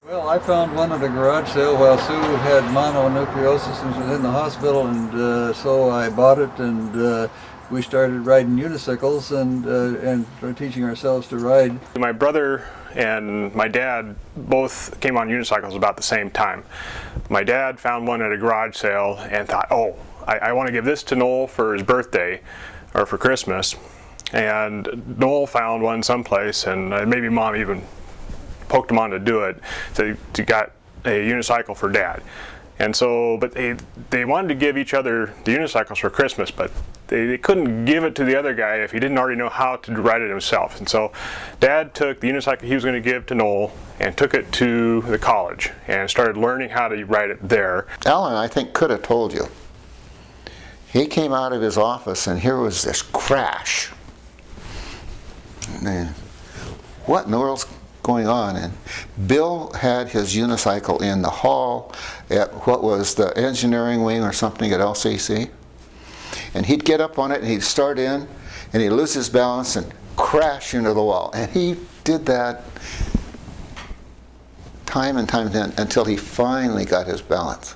Well, I found one at a garage sale while Sue had mononucleosis and was in the hospital, and so I bought it, and we started riding unicycles and teaching ourselves to ride. My brother and my dad both came on unicycles about the same time. My dad found one at a garage sale and thought, oh, I want to give this to Noel for his birthday or for Christmas. And Noel found one someplace, and maybe Mom even poked him on to do it. So he got a unicycle for Dad. And so, but they wanted to give each other the unicycles for Christmas, but they couldn't give it to the other guy if he didn't already know how to ride it himself. And so Dad took the unicycle he was going to give to Noel and took it to the college and started learning how to ride it there. Alan, I think, could have told you. He came out of his office and here was this crash. Man, what in the world's going on? And Bill had his unicycle in the hall at what was the engineering wing or something at LCC. And he'd get up on it and he'd start in and he'd lose his balance and crash into the wall. And he did that time and time again until he finally got his balance.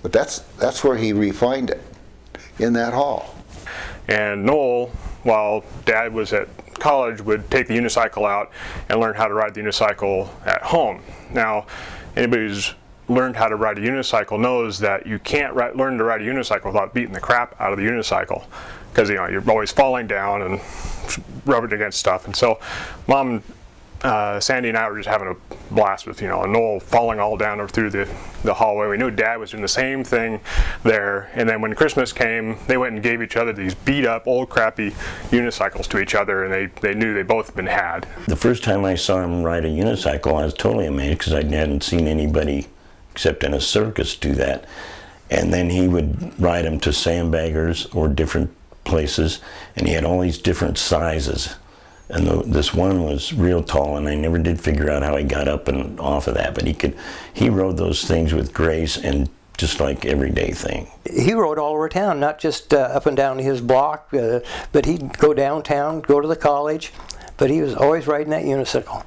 But that's where he refined it, in that hall. And Noel, while Dad was at college, would take the unicycle out and learn how to ride the unicycle at home. Now, anybody who's learned how to ride a unicycle knows that you can't learn to ride a unicycle without beating the crap out of the unicycle, because you're always falling down and rubbing against stuff. And so Mom, Sandy and I were just having a blast with Noel falling all down through the hallway. We knew Dad was doing the same thing there, and then when Christmas came, they went and gave each other these beat up old crappy unicycles to each other, and they knew they both been had. The first time I saw him ride a unicycle, I was totally amazed because I hadn't seen anybody except in a circus do that. And then he would ride them to sandbaggers or different places, and he had all these different sizes. And this one was real tall, and I never did figure out how he got up and off of that, but he rode those things with grace and just like everyday thing. He rode all over town, not just up and down his block, but he'd go downtown, go to the college, but he was always riding that unicycle.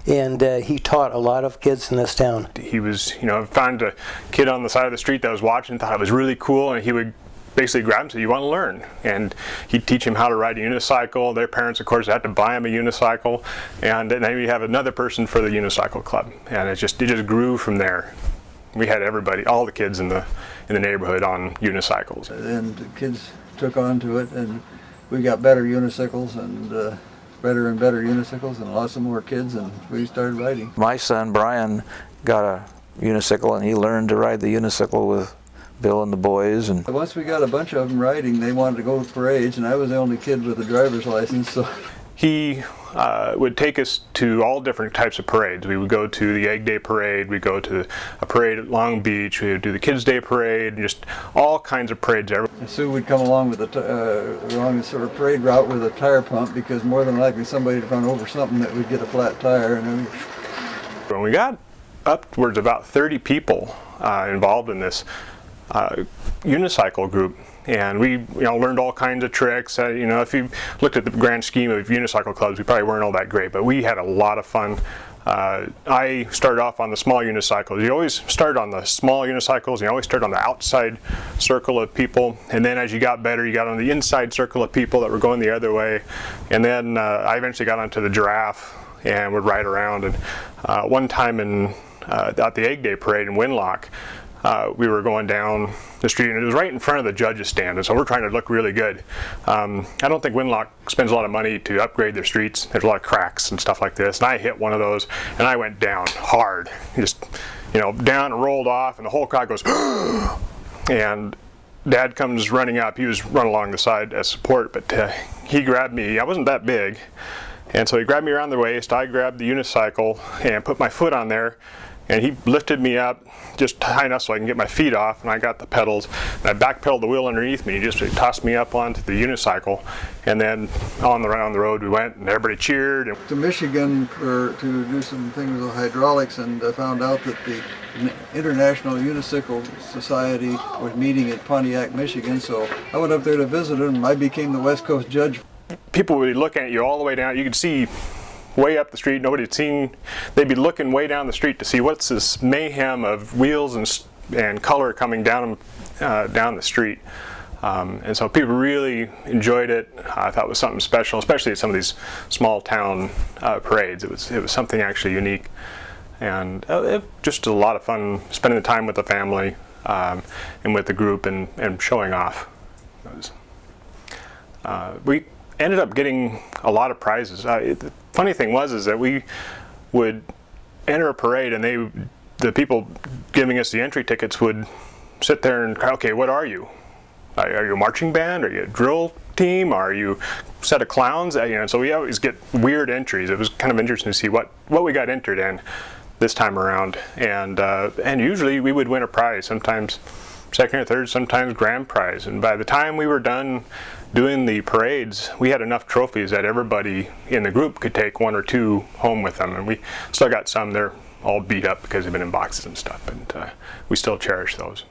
And he taught a lot of kids in this town. He was, found a kid on the side of the street that was watching, thought it was really cool, and he would basically grab him and say, you want to learn? And he'd teach him how to ride a unicycle. Their parents, of course, had to buy him a unicycle. And then we have another person for the unicycle club. And it just grew from there. We had everybody, all the kids in the neighborhood on unicycles. And the kids took on to it, and we got better unicycles and better and better unicycles and lots of more kids, and we started riding. My son Brian got a unicycle, and he learned to ride the unicycle with Bill and the boys. And once we got a bunch of them riding, they wanted to go to parades, and I was the only kid with a driver's license. So he would take us to all different types of parades. We would go to the Egg Day Parade, we'd go to a parade at Long Beach, we would do the Kids Day Parade, just all kinds of parades. And Sue would come along with along the sort of parade route with a tire pump, because more than likely somebody would run over something that would get a flat tire. And when we got upwards about 30 people involved in this unicycle group, and we learned all kinds of tricks. If you looked at the grand scheme of unicycle clubs, we probably weren't all that great, but we had a lot of fun. I started off on the small unicycles. You always start on the small unicycles, and you always start on the outside circle of people, and then as you got better, you got on the inside circle of people that were going the other way. And then I eventually got onto the giraffe and would ride around. And one time at the Egg Day Parade in Winlock, we were going down the street, and it was right in front of the judges' stand, and so we're trying to look really good. I don't think Winlock spends a lot of money to upgrade their streets. There's a lot of cracks and stuff like this, and I hit one of those, and I went down hard, just down and rolled off, and the whole crowd goes and Dad comes running up. He was running along the side as support, but he grabbed me. I wasn't that big, and so he grabbed me around the waist. I grabbed the unicycle and put my foot on there, and he lifted me up just high enough so I can get my feet off, and I got the pedals, and I backpedaled the wheel underneath me. He just tossed me up onto the unicycle, and then on the road we went, and everybody cheered. To Michigan to do some things with hydraulics, and I found out that the International Unicycle Society was meeting in Pontiac, Michigan, so I went up there to visit them, and I became the West Coast judge. People would be looking at you all the way down. You could see way up the street. Nobody had seen. They'd be looking way down the street to see what's this mayhem of wheels and color coming down the street. And so people really enjoyed it. I thought it was something special, especially at some of these small town parades. It was something actually unique, and just a lot of fun spending the time with the family and with the group and showing off. We ended up getting a lot of prizes. The funny thing is that we would enter a parade, and the people giving us the entry tickets would sit there and, okay, what are you? Are you a marching band? Are you a drill team? Are you a set of clowns? So we always get weird entries. It was kind of interesting to see what we got entered in this time around, and usually we would win a prize. Sometimes second or third, sometimes grand prize. And by the time we were done doing the parades, we had enough trophies that everybody in the group could take 1 or 2 home with them. And we still got some. They're all beat up because they've been in boxes and stuff, and we still cherish those.